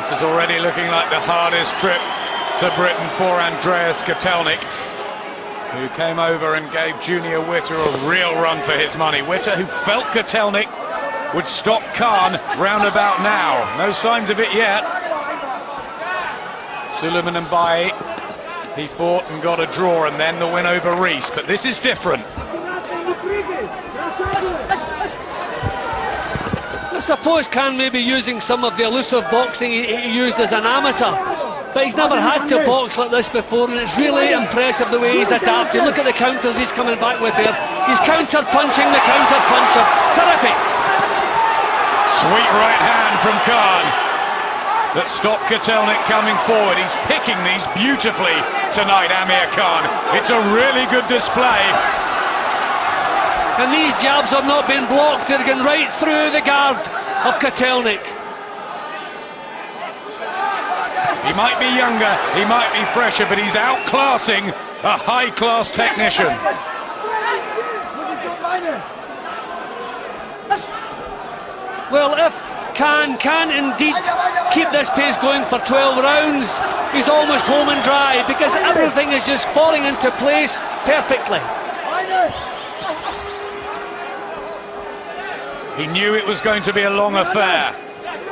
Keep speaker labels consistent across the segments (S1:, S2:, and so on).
S1: This is already looking like the hardest trip to Britain for Andreas Kotelnik, who came over and gave Junior Witter a real run for his money. Witter, who felt Kotelnik would stop Khan round about now. No signs of it yet. Suleiman and Baye, he fought and got a draw, and then the win over Rees. But this is different.
S2: I suppose Khan may be using some of the elusive boxing he used as an amateur, but he's never had to box like this before, and it's really impressive the way he's adapted. Look at the counters he's coming back with there. He's counter-punching the counter-puncher. Terrific.
S1: Sweet right hand from Khan that stopped Kotelnik coming forward. He's picking these beautifully tonight, Amir Khan. It's a really good display.
S2: And these jabs have not been blocked. They're going right through the guard of Kotelnik.
S1: He might be younger, he might be fresher, but he's outclassing a high-class technician.
S2: Well, if Khan can indeed keep this pace going for 12 rounds, he's almost home and dry, because everything is just falling into place perfectly.
S1: He knew it was going to be a long affair.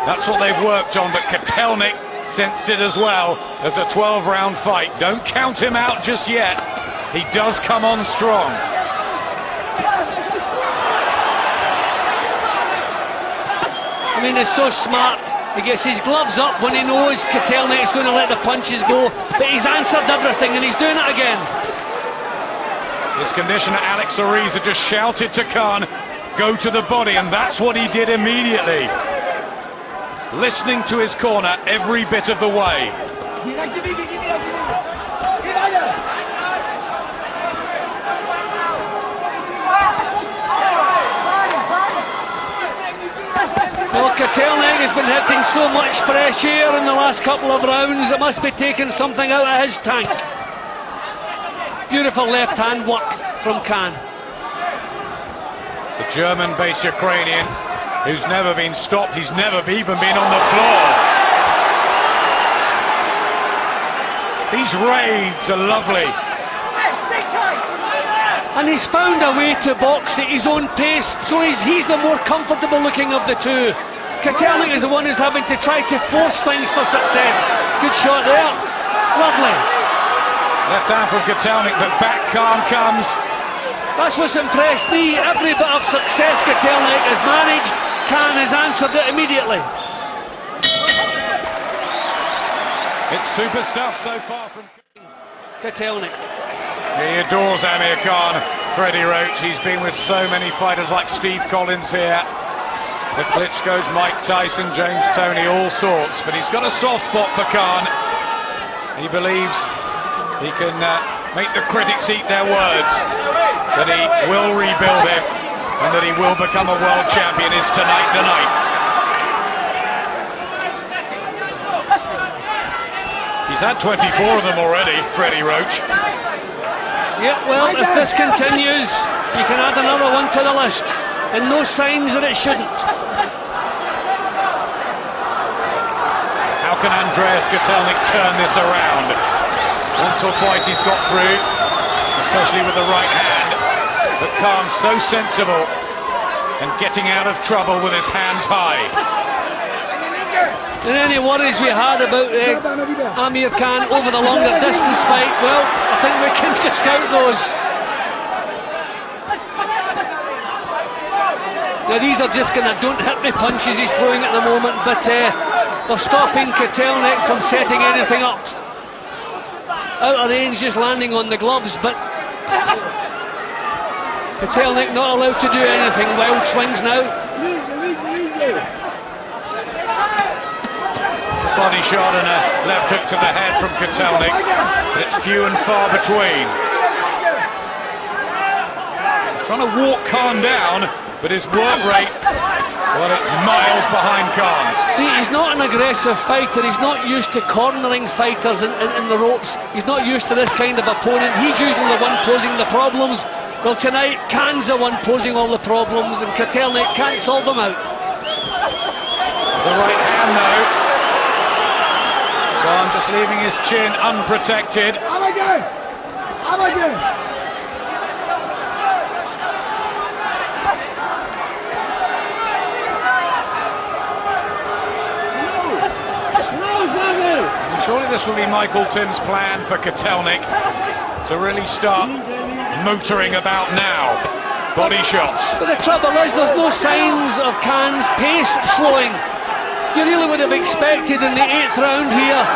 S1: That's what they've worked on, but Kotelnik sensed it as well as a 12-round fight. Don't count him out just yet. He does come on strong.
S2: I mean, it's so smart. He gets his gloves up when he knows Kotelnik is going to let the punches go, but he's answered everything, and he's doing it again.
S1: His conditioner, Alex Ariza, just shouted to Khan, go to the body, and that's what he did immediately. Listening to his corner every bit of the way.
S2: Well, Kotelnik has been hitting so much fresh air in the last couple of rounds, it must be taking something out of his tank. Beautiful left hand work from Khan.
S1: The German-based Ukrainian, who's never been stopped, he's never even been on the floor. These raids are lovely.
S2: And he's found a way to box at his own pace, so he's the more comfortable looking of the two. Kotelnik is the one who's having to try to force things for success. Good shot there. Lovely.
S1: Left hand from Kotelnik, but back Khan comes.
S2: That's what's impressed me. Every bit of success Kotelnik has managed, Khan has answered it immediately.
S1: It's super stuff so far from
S2: Kotelnik.
S1: He adores Amir Khan, Freddie Roach. He's been with so many fighters like Steve Collins here. The Klitschko's, Mike Tyson, James Toney, all sorts. But he's got a soft spot for Khan. He believes he can make the critics eat their words. That he will rebuild him and that he will become a world champion. Is tonight the night? He's had 24 of them already, Freddie Roach.
S2: Yeah, well, if this continues, you can add another one to the list, and no signs that it shouldn't.
S1: How can Andreas Kotelnik turn this around? Once or twice he's got through, especially with the right hand. But Khan's so sensible and getting out of trouble with his hands high.
S2: And any worries we had about Amir Khan over the longer distance fight, well, I think we can discount those. Now these are just kind of don't hit me punches he's throwing at the moment, but they're stopping Kotelnik from setting anything up. Out of range, just landing on the gloves, but Kotelnik not allowed to do anything. Wild swings now.
S1: Body shot and a left hook to the head from Kotelnik. It's few and far between. He's trying to walk Khan down, but his work rate, well, it's miles behind Khan's.
S2: See, he's not an aggressive fighter. He's not used to cornering fighters in the ropes. He's not used to this kind of opponent. He's usually the one posing the problems. Well, tonight, Khan's the one posing all the problems, and Kotelnik can't solve them out.
S1: There's a right hand, though. just leaving his chin unprotected. And surely this will be Michael Tim's plan for Kotelnik to really start motoring about now. Body shots.
S2: But the trouble is, there's no signs of Khan's pace slowing. You really would have expected in the 8th round here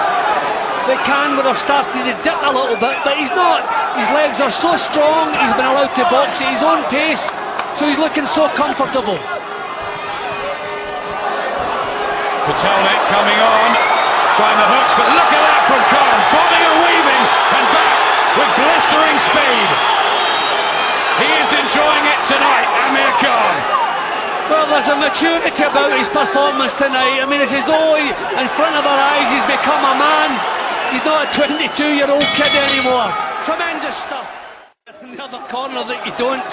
S2: that Khan would have started to dip a little bit, but he's not. His legs are so strong, he's been allowed to box at his own pace, so he's looking so comfortable.
S1: Kotelnik coming on, trying the hooks, but look at that from Khan, bobbing and weaving, and back with blistering speed. He is enjoying it tonight, Amir Khan.
S2: Well, there's a maturity about his performance tonight. I mean, it's as though in front of our eyes he's become a man. He's not a 22-year-old kid anymore. Tremendous stuff. In the other corner that you don't.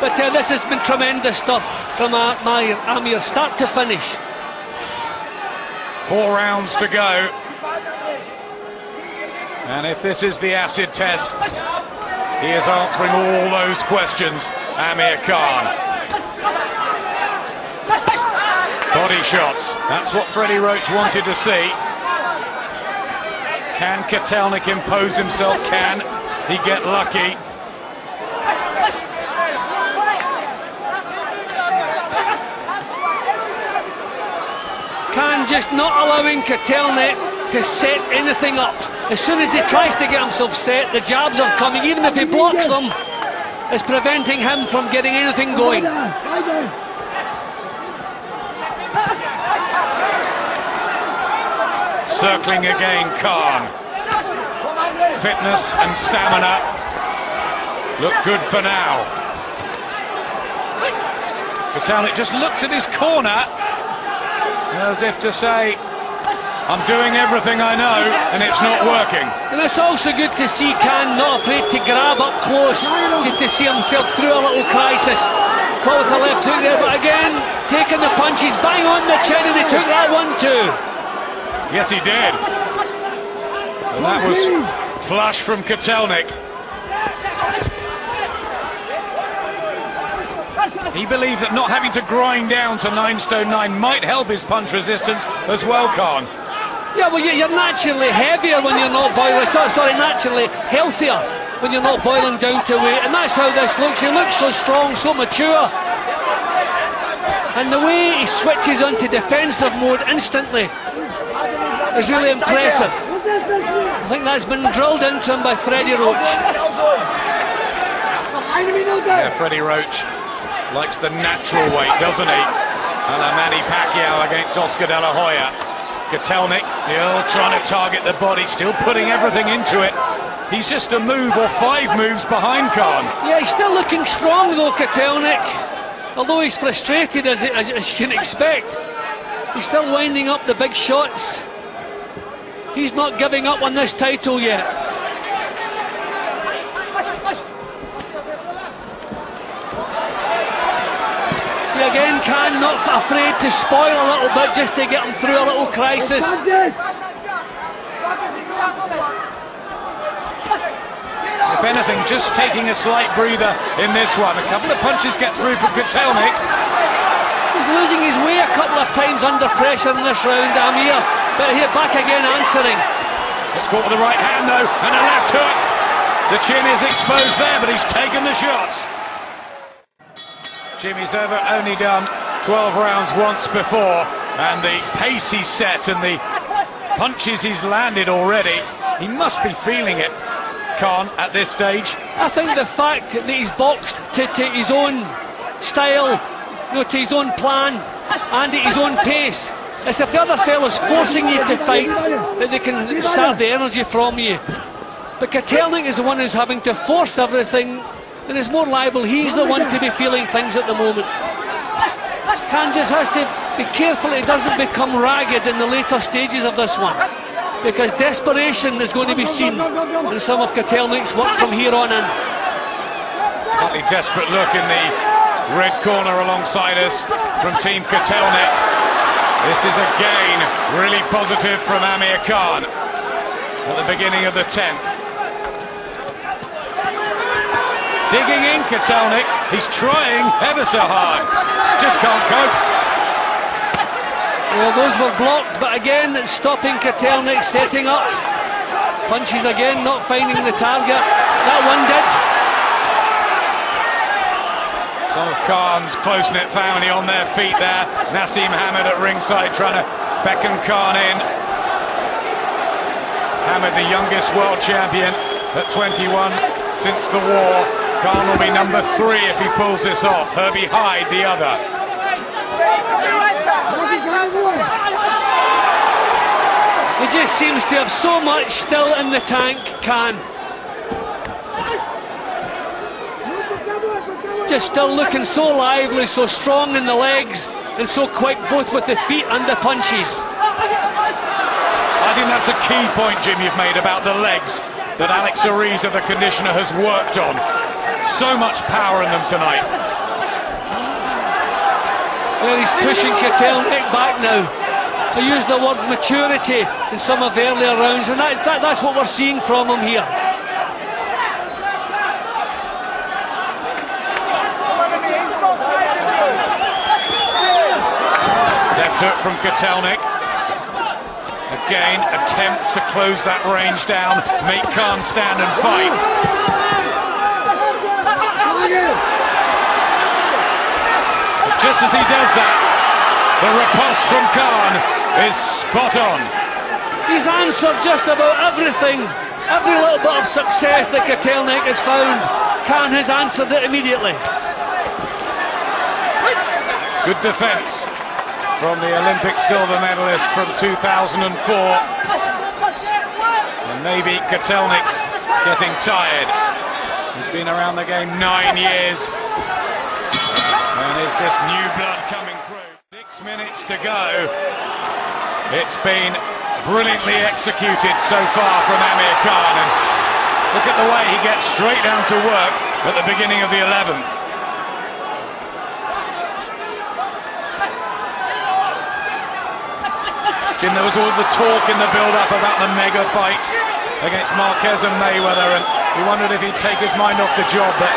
S2: But this has been tremendous stuff from Amir, start to finish.
S1: 4 rounds to go. And if this is the acid test, he is answering all those questions, Amir Khan. Body shots, that's what Freddie Roach wanted to see. Can Kotelnik impose himself? Can he get lucky?
S2: Khan just not allowing Kotelnik to set anything up. As soon as he tries to get himself set, the jabs are coming. Even if he blocks them, it's preventing him from getting anything going.
S1: Circling again, Khan. Fitness and stamina look good for now. Kotelnik just looks at his corner as if to say, I'm doing everything I know and it's not working.
S2: And it's also good to see Khan not afraid to grab up close, just to see himself through a little crisis. Caught with the left hook there, but again, taking the punches, bang on the chin, and he took that one too.
S1: Yes, he did. And that was flush from Kotelnik. He believed that not having to grind down to 9 stone 9 might help his punch resistance as well, Khan.
S2: Yeah, well, you're naturally heavier when you're not boiling. Sorry, naturally healthier when you're not boiling down to weight, and that's how this looks. He looks so strong, so mature, and the way he switches onto defensive mode instantly is really impressive. I think that's been drilled into him by Freddie Roach.
S1: Yeah, Freddie Roach likes the natural weight, doesn't he? And Manny Pacquiao against Oscar De La Hoya. Kotelnik still trying to target the body, still putting everything into it. He's just a move or 5 moves behind Khan.
S2: Yeah, he's still looking strong though, Kotelnik. Although he's frustrated as you can expect. He's still winding up the big shots. He's not giving up on this title yet. See again, Khan not afraid to spoil a little bit just to get him through a little crisis.
S1: If anything, just taking a slight breather in this one. A couple of punches get through from Kotelnik.
S2: He's losing his way a couple of times under pressure in this round, Amir. But here, back again, answering.
S1: It's caught with the right hand, though, and a left hook. The chin is exposed there, but he's taken the shots. Jimmy's only done 12 rounds once before, and the pace he's set and the punches he's landed already, he must be feeling it, Khan, at this stage.
S2: I think the fact that he's boxed to his own style, to his own plan, and at his own pace. It's if the other fella's forcing you to fight that they can sap the energy from you. But Kotelnik is the one who's having to force everything, and is more liable. He's the one to be feeling things at the moment. Khan just has to be careful he doesn't become ragged in the later stages of this one, because desperation is going to be seen in some of Kotelnik's work from here on in.
S1: Slightly desperate look in the red corner alongside us from Team Kotelnik. This is again really positive from Amir Khan. at the beginning of the 10th. Digging in Kotelnik, he's trying ever so hard, just can't cope.
S2: Well, those were blocked, but again, it's stopping Kotelnik, setting up. Punches again, not finding the target. That one did.
S1: Some of Khan's close-knit family on their feet there. Naseem Hamed at ringside trying to beckon Khan in. Hamed, the youngest world champion at 21 since the war. Khan will be number 3 if he pulls this off. Herbie Hyde, the other.
S2: He just seems to have so much still in the tank, Khan. Just still looking so lively, so strong in the legs, and so quick both with the feet and the punches.
S1: I think that's a key point, Jim, you've made about the legs that Alex Ariza, the conditioner, has worked on. So much power in them tonight.
S2: Well, he's pushing Kotelnik back now. I used the word maturity in some of the earlier rounds, and that's what we're seeing from him here.
S1: Left hook from Kotelnik. Again, attempts to close that range down, make Khan stand and fight. Just as he does that, the riposte from Khan is spot on.
S2: He's answered just about everything. Every little bit of success that Kotelnik has found, Khan has answered it immediately.
S1: Good defence from the Olympic silver medalist from 2004. And maybe Kotelnik's getting tired. He's been around the game 9 years. And is this new blood coming through? 6 minutes to go. It's been brilliantly executed so far from Amir Khan. And look at the way he gets straight down to work at the beginning of the 11th. Jim, there was all the talk in the build-up about the mega fights against Marquez and Mayweather, and we wondered if he'd take his mind off the job, but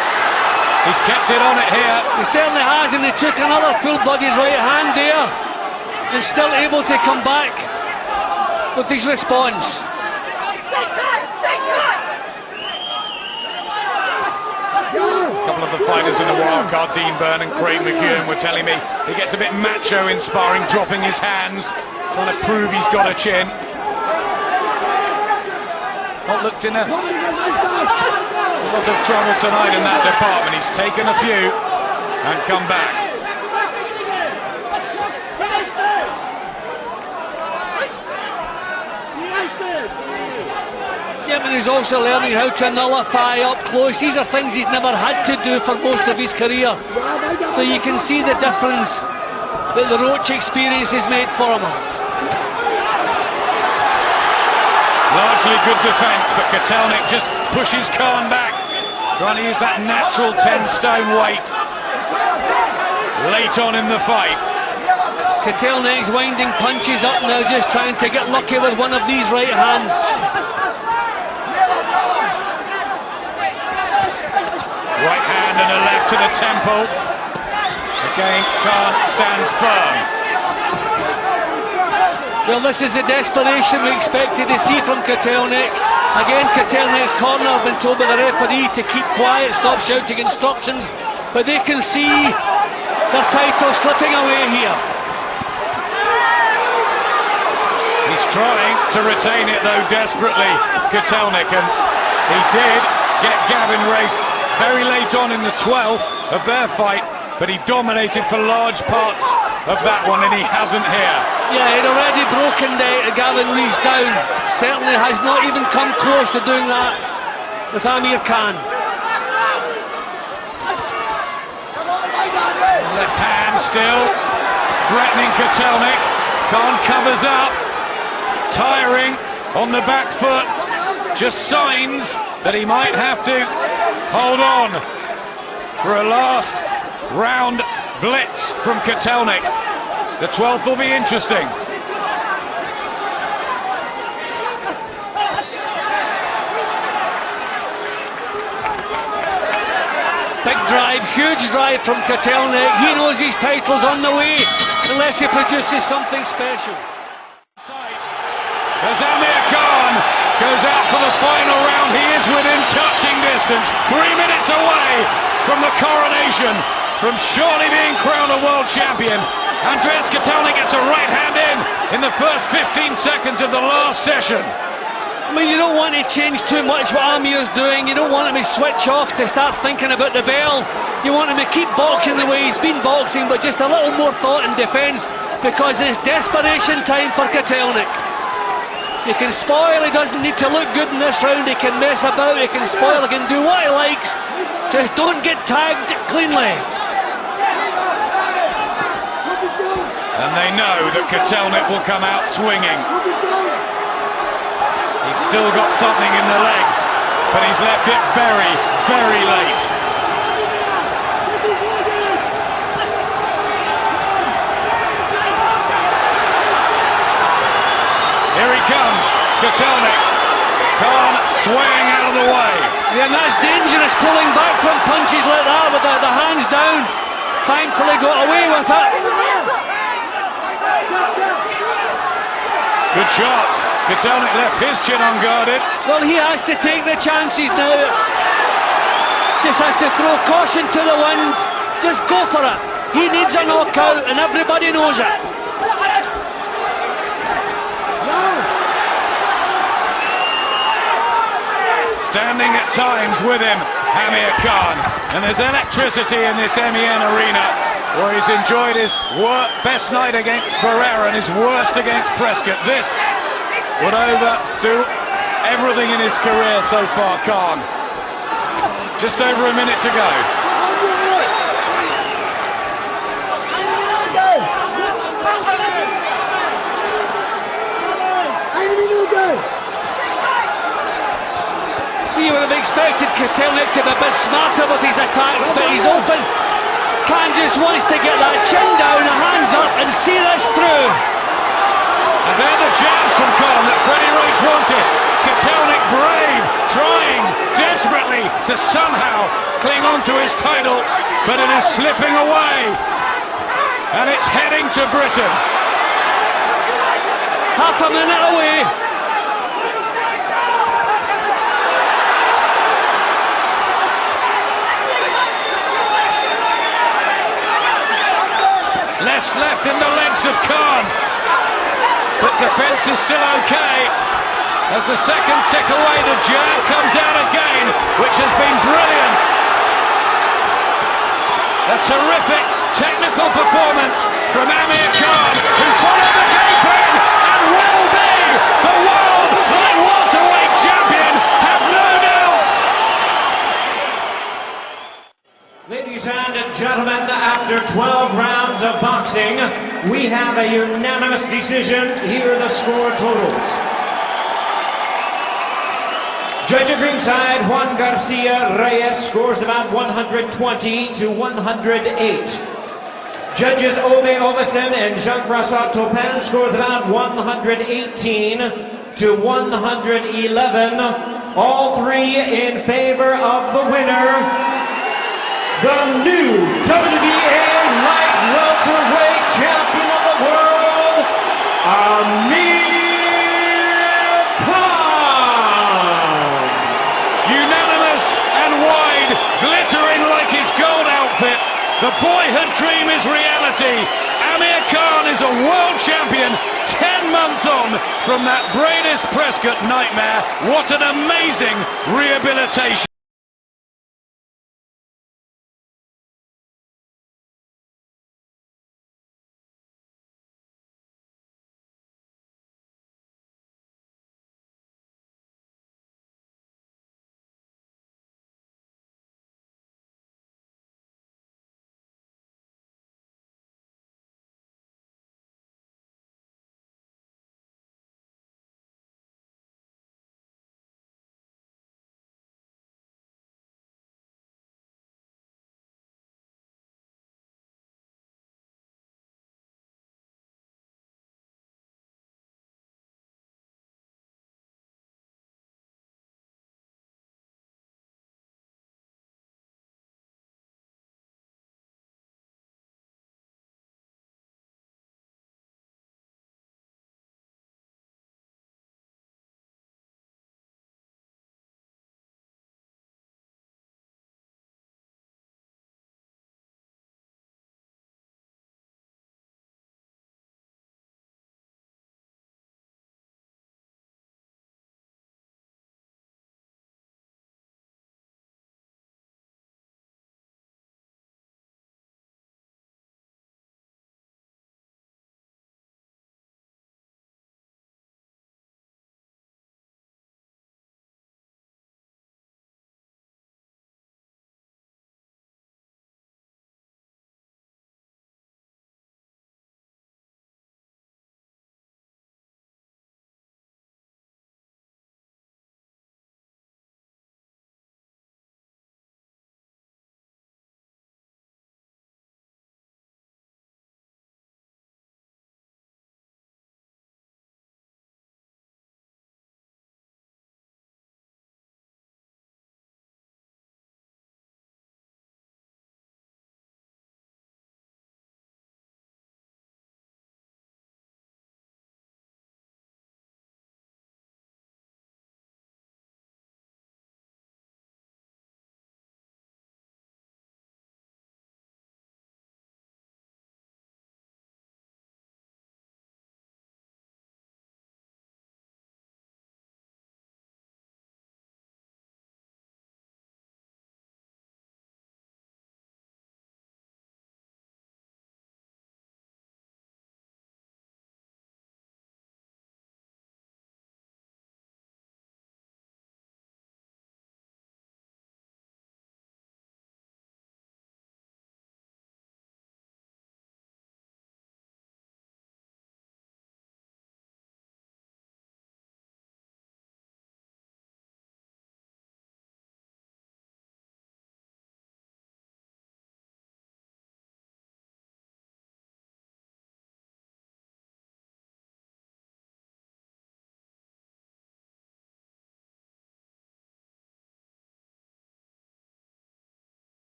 S1: he's kept it on it here.
S2: He certainly has, and he took another full-bodied right hand there, and still able to come back with his response.
S1: A couple of the fighters in the wildcard, Dean Byrne and Craig McEwen, were telling me he gets a bit macho in sparring, dropping his hands, trying to prove he's got a chin. Not looked in a lot of trouble tonight in that department. He's taken a few and come back.
S2: Yeah, but he's also learning how to nullify up close. These are things he's never had to do for most of his career. So you can see the difference that the Roach experience has made for him.
S1: Largely good defence, but Kotelnik just pushes Khan back, trying to use that natural 10-stone weight late on in the fight.
S2: Kotelnik's winding punches up now, just trying to get lucky with one of these right hands.
S1: Right hand and a left to the temple. Again, Khan stands firm.
S2: Well, this is the desperation we expected to see from Kotelnik. Again, Kotelnik's corner have been told by the referee to keep quiet, stop shouting instructions, but they can see their title slipping away here.
S1: He's trying to retain it though desperately, Kotelnik, and he did get Gavin Race very late on in the 12th of their fight, but he dominated for large parts of that one, and he hasn't here.
S2: Yeah, he'd already broken Gavin Rees down. Certainly has not even come close to doing that with Amir Khan.
S1: Left hand still, threatening Kotelnik. Khan covers up, tiring on the back foot. Just signs that he might have to hold on for a last round blitz from Kotelnik. The 12th will be interesting.
S2: huge drive from Kotelnik. He knows his title's on the way, unless he produces something special.
S1: As Amir Khan goes out for the final round, he is within touching distance, 3 minutes away from the coronation, from surely being crowned a world champion. Andreas Kotelnik gets a right hand in the first 15 seconds of the last session.
S2: I mean, you don't want to change too much what Amir's doing. You don't want him to switch off to start thinking about the bell. You want him to keep boxing the way he's been boxing, but just a little more thought in defence, because it's desperation time for Kotelnik. He can spoil, he doesn't need to look good in this round, he can mess about, he can spoil, he can do what he likes, just don't get tagged cleanly.
S1: And they know that Kotelnik will come out swinging. He's still got something in the legs, but he's left it very, very late. Here he comes, Kotelnik. Khan swaying out of the way.
S2: Yeah, and that's dangerous, pulling back from punches like that with the hands down. Thankfully got away with it.
S1: Good shots. Kotelnik left his chin unguarded.
S2: Well, he has to take the chances now. Just has to throw caution to the wind. Just go for it. He needs a knockout, and everybody knows it.
S1: Standing at times with him, Amir Khan. And there's electricity in this MEN arena, where he's enjoyed his best night against Barrera and his worst against Prescott. This would overdo everything in his career so far, Khan. Just over a minute to go.
S2: See, you would have expected Kotelnik to be a bit smarter with his attacks, but he's open. Khan just wants to get that chin down, the hands up, and see this through.
S1: And they're the jabs from Khan that Freddie Roach wanted. Kotelnik brave, trying desperately to somehow cling on to his title, but it is slipping away. And it's heading to Britain.
S2: Half a minute away.
S1: Less left in the legs of Khan, but defence is still okay. As the seconds tick away, the jab comes out again, which has been brilliant. A terrific technical performance from Amir Khan, who followed the game plan and will be the world light welterweight champion, have no doubts.
S3: Ladies and gentlemen, after 12 rounds of boxing, we have a unanimous decision. Here are the score totals. Judge at ringside, Juan Garcia Reyes scores about 120 to 108. Judges Ove Ovesen and Jean-Francois Topin scores about 118 to 111. All three in favor of the winner, the new WBA light welterweight champion of the world, Amir Khan.
S1: Unanimous and wide, glittering like his gold outfit. The boyhood dream is reality. Amir Khan is a world champion 10 months on from that Bradis Prescott nightmare. What an amazing rehabilitation.